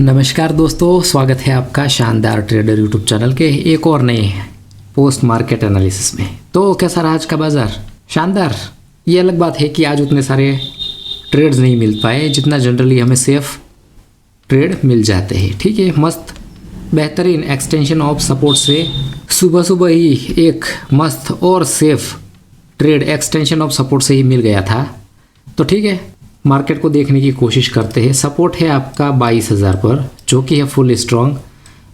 नमस्कार दोस्तों, स्वागत है आपका शानदार ट्रेडर यूट्यूब चैनल के एक और नए पोस्ट मार्केट एनालिसिस में। तो कैसा रहा आज का बाज़ार? शानदार। ये अलग बात है कि आज उतने सारे ट्रेड्स नहीं मिल पाए जितना जनरली हमें सेफ ट्रेड मिल जाते हैं। ठीक है, मस्त बेहतरीन एक्सटेंशन ऑफ सपोर्ट से सुबह सुबह ही एक मस्त और safe trade extension of support से ही मिल गया था। तो ठीक है, मार्केट को देखने की कोशिश करते हैं। सपोर्ट है आपका 22,000 पर जो कि है फुल स्ट्रॉन्ग,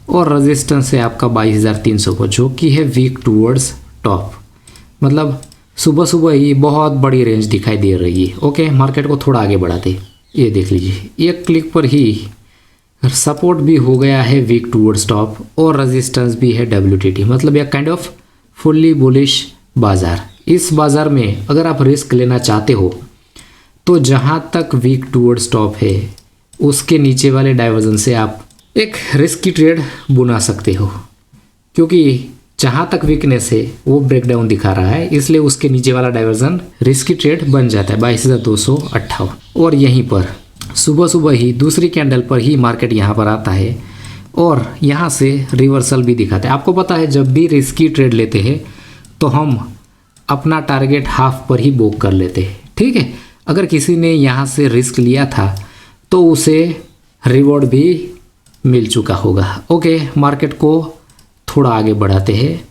और रेजिस्टेंस है आपका 22,300 पर जो कि है वीक टूवर्ड्स टॉप। मतलब सुबह सुबह ही बहुत बड़ी रेंज दिखाई दे रही है। ओके, मार्केट को थोड़ा आगे बढ़ाते, ये देख लीजिए, एक क्लिक पर ही सपोर्ट भी हो गया है वीक टूवर्ड्स टॉप और रेजिस्टेंस भी है WTT। मतलब एक काइंड ऑफ फुल्ली बुलिश बाज़ार। इस बाज़ार में अगर आप रिस्क लेना चाहते हो तो जहाँ तक वीक टूवर्ड्स टॉप है उसके नीचे वाले डाइवर्जन से आप एक रिस्की ट्रेड बुना सकते हो, क्योंकि जहाँ तक वीकनेस है वो ब्रेकडाउन दिखा रहा है, इसलिए उसके नीचे वाला डाइवर्जन रिस्की ट्रेड बन जाता है 22,258। और यहीं पर सुबह सुबह ही दूसरी कैंडल पर ही मार्केट यहाँ पर आता है और यहाँ से रिवर्सल भी दिखाता है। आपको पता है जब भी रिस्की ट्रेड लेते हैं तो हम अपना टारगेट हाफ पर ही बुक कर लेते हैं। ठीक है, अगर किसी ने यहाँ से रिस्क लिया था तो उसे रिवॉर्ड भी मिल चुका होगा। ओके, मार्केट को थोड़ा आगे बढ़ाते हैं,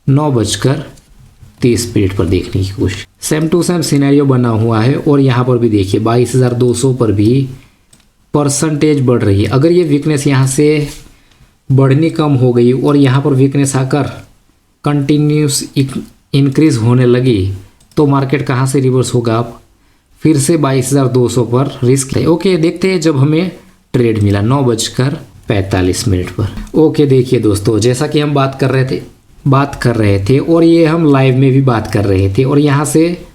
9:30 पर देखने की कोशिश। सेम टू सेम सिनेरियो बना हुआ है और यहाँ पर भी देखिए 22,200 पर भी परसेंटेज बढ़ रही है। अगर ये वीकनेस यहाँ से बढ़नी कम हो गई और यहाँ पर वीकनेस आकर कंटिन्यूस इंक्रीज होने लगी तो मार्केट कहाँ से रिवर्स होगा? आप फिर से 22,200 पर रिस्क है। ओके, देखते हैं जब हमें ट्रेड मिला 9:45 पर। ओके, देखिए दोस्तों, जैसा कि हम बात कर रहे थे और ये हम लाइव में भी बात कर रहे थे और यहाँ से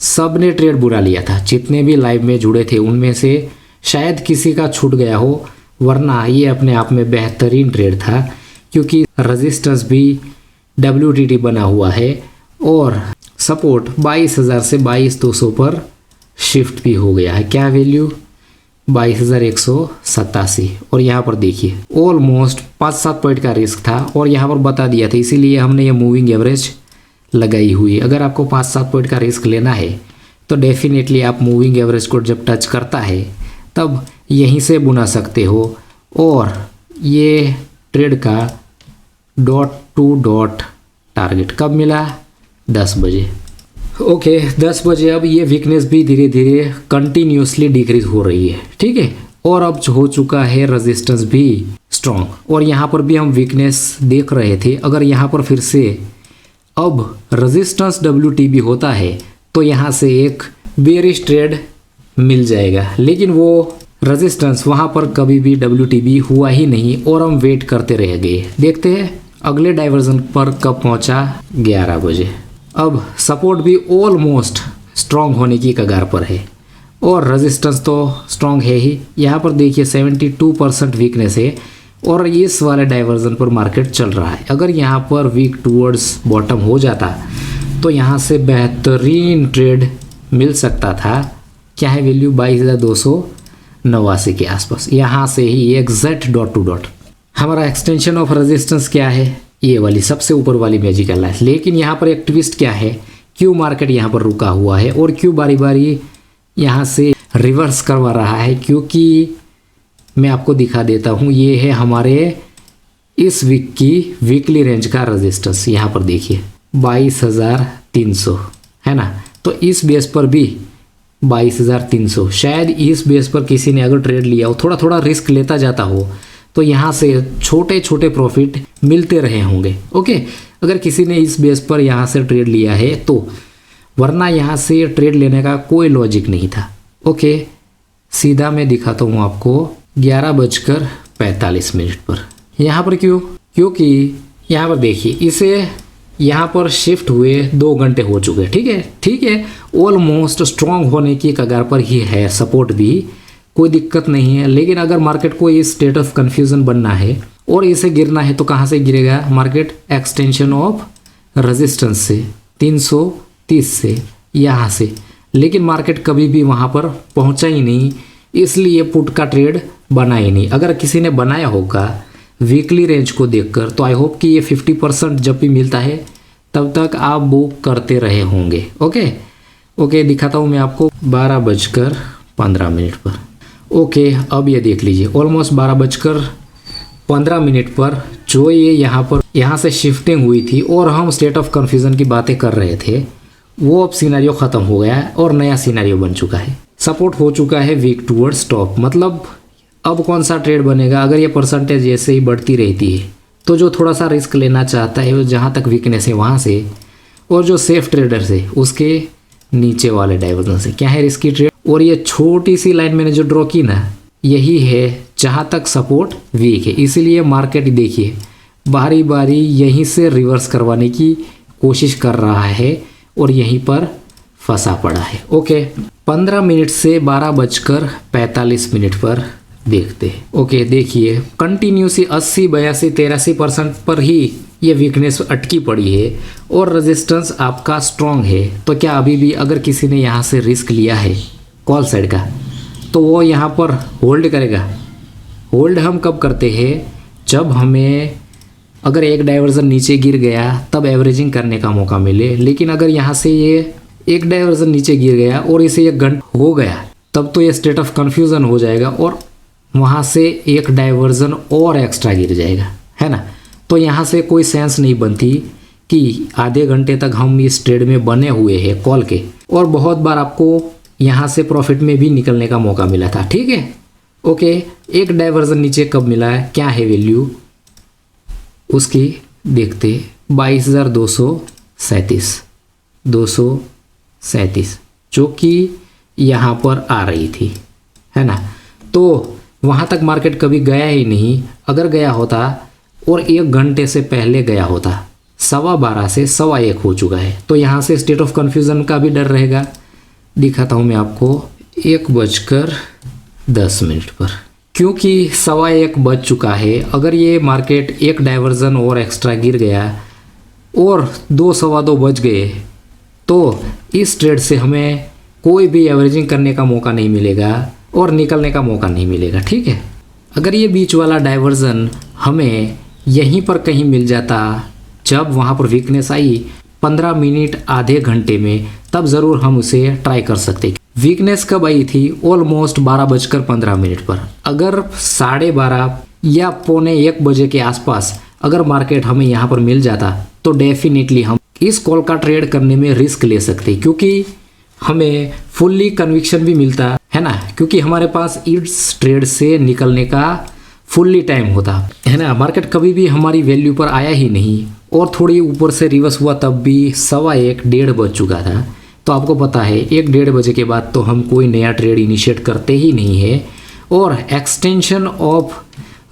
सब ने ट्रेड बुरा लिया था। जितने भी लाइव में जुड़े थे उनमें से शायद किसी का छूट गया हो, वरना ये अपने आप में बेहतरीन ट्रेड था, क्योंकि रेजिस्टेंस भी WTT बना हुआ है और सपोर्ट 22,000 से 22,200 पर शिफ्ट भी हो गया है। क्या वैल्यू? 22,187। और यहाँ पर देखिए ऑलमोस्ट 5-7 पॉइंट का रिस्क था और यहाँ पर बता दिया था, इसीलिए हमने ये मूविंग एवरेज लगाई हुई है। अगर आपको 5-7 पॉइंट का रिस्क लेना है तो डेफिनेटली आप मूविंग एवरेज को जब टच करता है तब यहीं से बुना सकते हो। और ये ट्रेड का डॉट टू डॉट टारगेट कब मिला? 10 बजे। ओके, 10 बजे। अब ये वीकनेस भी धीरे धीरे कंटिन्यूसली डिक्रीज हो रही है। ठीक है, और अब हो चुका है रेजिस्टेंस भी स्ट्रॉन्ग और यहाँ पर भी हम वीकनेस देख रहे थे। अगर यहाँ पर फिर से अब रेजिस्टेंस WTB होता है तो यहाँ से एक बेरिश ट्रेड मिल जाएगा, लेकिन वो रेजिस्टेंस वहाँ पर कभी भी WTB हुआ ही नहीं और हम वेट करते रह गए। देखते हैं अगले डाइवर्जन पर कब पहुँचा? 11 बजे। अब सपोर्ट भी ऑलमोस्ट स्ट्रॉन्ग होने की कगार पर है और रेजिस्टेंस तो स्ट्रॉन्ग है ही। यहाँ पर देखिए 72% वीकनेस है और इस वाले डाइवर्जन पर मार्केट चल रहा है। अगर यहाँ पर वीक टूवर्ड्स बॉटम हो जाता तो यहाँ से बेहतरीन ट्रेड मिल सकता था। क्या है वैल्यू? 22,289 के आसपास। यहाँ से ही एग्जैक्ट डॉट टू डॉट हमारा एक्सटेंशन ऑफ रेजिस्टेंस क्या है? ये वाली सबसे ऊपर वाली मैजिकल लाइन। लेकिन यहाँ पर एक ट्विस्ट क्या है, क्यों मार्केट यहाँ पर रुका हुआ है और क्यों बारी बारी यहाँ से रिवर्स करवा रहा है? क्योंकि मैं आपको दिखा देता हूँ, ये है हमारे इस वीक की वीकली रेंज का रेजिस्टेंस। यहाँ पर देखिए 22,300 है ना, तो इस बेस पर भी 22,300। शायद इस बेस पर किसी ने अगर ट्रेड लिया हो, थोड़ा थोड़ा रिस्क लेता जाता हो तो यहाँ से छोटे छोटे प्रॉफिट मिलते रहे होंगे। ओके, अगर किसी ने इस बेस पर यहाँ से ट्रेड लिया है तो, वरना यहाँ से ट्रेड लेने का कोई लॉजिक नहीं था। ओके, सीधा मैं दिखाता हूँ आपको 11:45 पर। यहाँ पर क्यों? क्योंकि यहाँ पर देखिए इसे यहाँ पर शिफ्ट हुए 2 घंटे हो चुके हैं। ठीक है, ऑलमोस्ट स्ट्रॉन्ग होने की कगार पर ही है। सपोर्ट भी कोई दिक्कत नहीं है, लेकिन अगर मार्केट को इस स्टेट ऑफ कन्फ्यूजन बनना है और इसे गिरना है तो कहाँ से गिरेगा मार्केट? एक्सटेंशन ऑफ रेजिस्टेंस से 330 से यहाँ से। लेकिन मार्केट कभी भी वहाँ पर पहुँचा ही नहीं, इसलिए पुट का ट्रेड बना ही नहीं। अगर किसी ने बनाया होगा वीकली रेंज को देखकर तो आई होप कि ये 50% जब भी मिलता है तब तक आप बुक करते रहे होंगे। ओके दिखाता हूँ मैं आपको 12:15 पर। ओके अब ये देख लीजिए ऑलमोस्ट 12:15 पर जो ये यहाँ से शिफ्टिंग हुई थी और हम स्टेट ऑफ कन्फ्यूज़न की बातें कर रहे थे, वो अब सिनेरियो ख़त्म हो गया है और नया सिनेरियो बन चुका है। सपोर्ट हो चुका है वीक टूवर्ड्स टॉप। मतलब अब कौन सा ट्रेड बनेगा, अगर ये परसेंटेज ऐसे ही बढ़ती रहती है तो जो थोड़ा सा रिस्क लेना चाहता है, जहाँ तक वीकनेस है वहाँ से, और जो सेफ ट्रेडर्स है उसके नीचे वाले डाइवर्जन से क्या है रिस्की ट्रेड। और ये छोटी सी लाइन मैंने जो ड्रॉ की ना, यही है जहाँ तक सपोर्ट वीक है। इसीलिए मार्केट देखिए बारी बारी यहीं से रिवर्स करवाने की कोशिश कर रहा है और यहीं पर फंसा पड़ा है। ओके 15 मिनट से 12:45 पर देखते हैं। ओके देखिए कंटिन्यूसली 80, 82, 83% पर ही ये वीकनेस अटकी पड़ी है और रेजिस्टेंस आपका स्ट्रॉन्ग है। तो क्या अभी भी अगर किसी ने यहाँ से रिस्क लिया है कॉल साइड का तो वो यहाँ पर होल्ड करेगा। होल्ड हम कब करते हैं, जब हमें अगर एक डाइवर्जन नीचे गिर गया तब एवरेजिंग करने का मौका मिले। लेकिन अगर यहाँ से ये एक डाइवर्जन नीचे गिर गया और इसे 1 घंटा हो गया तब तो ये स्टेट ऑफ कन्फ्यूज़न हो जाएगा और वहाँ से एक डाइवर्जन और एक्स्ट्रा गिर जाएगा, है ना। तो यहाँ से कोई सेंस नहीं बनती कि आधे घंटे तक हम इस ट्रेड में बने हुए हैं कॉल के, और बहुत बार आपको यहाँ से प्रॉफिट में भी निकलने का मौका मिला था। ठीक है ओके एक डाइवर्जन नीचे कब मिला है, क्या है वैल्यू उसकी देखते, 22,237 जो कि यहाँ पर आ रही थी, है ना। तो वहाँ तक मार्केट कभी गया ही नहीं। अगर गया होता और 1 घंटे से पहले गया होता, 12:15 से 1:15 हो चुका है, तो यहाँ से स्टेट ऑफ कन्फ्यूज़न का भी डर रहेगा। दिखाता हूँ मैं आपको 1:10 पर, क्योंकि 1:15 बज चुका है। अगर ये मार्केट एक डाइवर्जन और एक्स्ट्रा गिर गया और 2, 2:15 बज गए तो इस ट्रेड से हमें कोई भी एवरेजिंग करने का मौका नहीं मिलेगा और निकलने का मौका नहीं मिलेगा। ठीक है अगर ये बीच वाला डाइवर्जन हमें यहीं पर कहीं मिल जाता जब वहाँ पर वीकनेस आई 15 मिनट आधे घंटे में, तब ज़रूर हम उसे ट्राई कर सकते। वीकनेस कब आई थी, ऑलमोस्ट 12:15 पर। अगर 12:30 या 12:45 बजे के आसपास अगर मार्केट हमें यहाँ पर मिल जाता तो डेफिनेटली हम इस कॉल का ट्रेड करने में रिस्क ले सकते, क्योंकि हमें फुल्ली कन्विक्शन भी मिलता है ना, क्योंकि हमारे पास इस ट्रेड से निकलने का फुल्ली टाइम होता है ना। मार्केट कभी भी हमारी वैल्यू पर आया ही नहीं और थोड़ी ऊपर से रिवर्स हुआ तब भी 1:15, 1:30 बज चुका था। तो आपको पता है 1-1:30 बजे के बाद तो हम कोई नया ट्रेड इनिशिएट करते ही नहीं है। और एक्सटेंशन ऑफ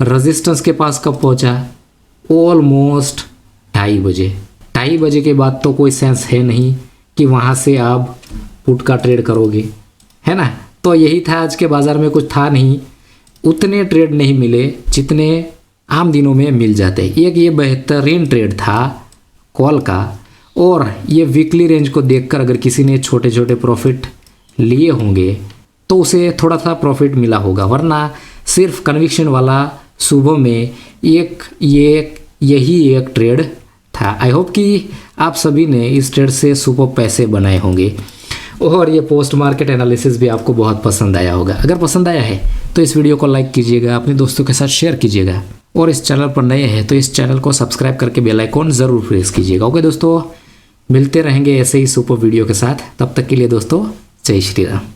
रेजिस्टेंस के पास कब पहुंचा, ऑलमोस्ट 2:30 बजे। 2:30 बजे के बाद तो कोई सेंस है नहीं कि वहाँ से आप पुट का ट्रेड करोगे, है ना। तो यही था, आज के बाज़ार में कुछ था नहीं, उतने ट्रेड नहीं मिले जितने आम दिनों में मिल जाते। एक ये बेहतरीन ट्रेड था कॉल का, और ये वीकली रेंज को देखकर अगर किसी ने छोटे छोटे प्रॉफिट लिए होंगे तो उसे थोड़ा सा प्रॉफिट मिला होगा, वरना सिर्फ कन्विक्शन वाला सुबह में यही एक ट्रेड था। आई होप कि आप सभी ने इस ट्रेड से सुबह पैसे बनाए होंगे और ये पोस्ट मार्केट एनालिसिस भी आपको बहुत पसंद आया होगा। अगर पसंद आया है तो इस वीडियो को लाइक कीजिएगा, अपने दोस्तों के साथ शेयर कीजिएगा, और इस चैनल पर नए हैं तो इस चैनल को सब्सक्राइब करके बेल आइकॉन ज़रूर प्रेस कीजिएगा। ओके दोस्तों, मिलते रहेंगे ऐसे ही सुपर वीडियो के साथ। तब तक के लिए दोस्तों, जय श्री राम।